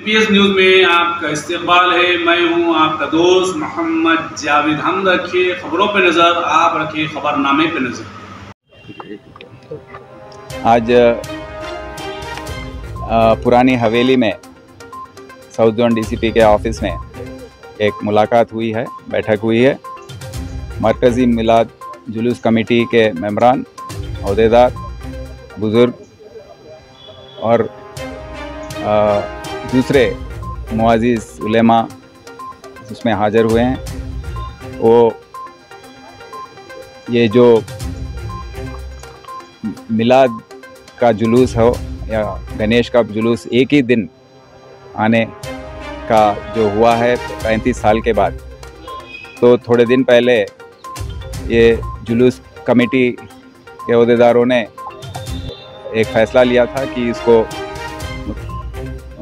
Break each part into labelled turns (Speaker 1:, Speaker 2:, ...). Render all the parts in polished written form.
Speaker 1: PS news में आपका इस्तकबाल है। मैं हूं आपका दोस्त मोहम्मद जावेद। हम रखिए खबरों पे नज़र, आप रखिए खबरनामे पे नज़र।
Speaker 2: आज पुरानी हवेली में साउथ जोन डीसीपी के ऑफिस में एक मुलाकात हुई है, बैठक हुई है। मरकज़ी मिलाद जुलूस कमेटी के मेंबरान, अहदेदार, बुज़ुर्ग और दूसरे मुआज़िज़ उलेमा उसमें हाज़िर हुए हैं। वो ये जो मिलाद का जुलूस हो या गणेश का जुलूस एक ही दिन आने का जो हुआ है 35 साल के बाद, तो थोड़े दिन पहले ये जुलूस कमेटी के अहदेदारों ने एक फ़ैसला लिया था कि इसको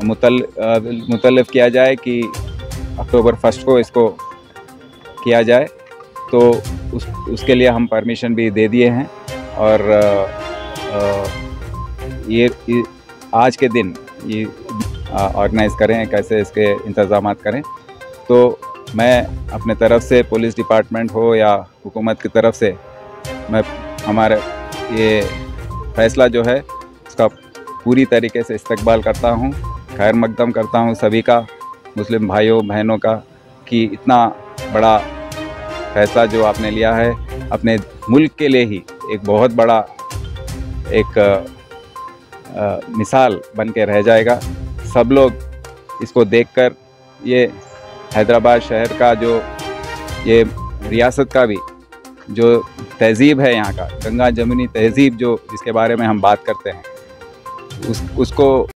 Speaker 2: मुतल्लिफ़ किया जाए कि अक्टूबर 1 को इसको किया जाए। तो उसके लिए हम परमिशन भी दे दिए हैं और ये आज के दिन ये ऑर्गेनाइज़ करें, कैसे इसके इंतज़ामात करें। तो मैं अपने तरफ से, पुलिस डिपार्टमेंट हो या हुकूमत की तरफ से, मैं हमारे ये फ़ैसला जो है उसका पूरी तरीके से इस्तकबाल करता हूँ, खैर मकदम करता हूँ सभी का, मुस्लिम भाइयों बहनों का, कि इतना बड़ा फ़ैसला जो आपने लिया है अपने मुल्क के लिए ही एक बहुत बड़ा एक मिसाल बन के रह जाएगा। सब लोग इसको देखकर ये हैदराबाद शहर का जो ये रियासत का भी जो तहज़ीब है यहाँ का, गंगा जमुनी तहज़ीब जो जिसके बारे में हम बात करते हैं, उसको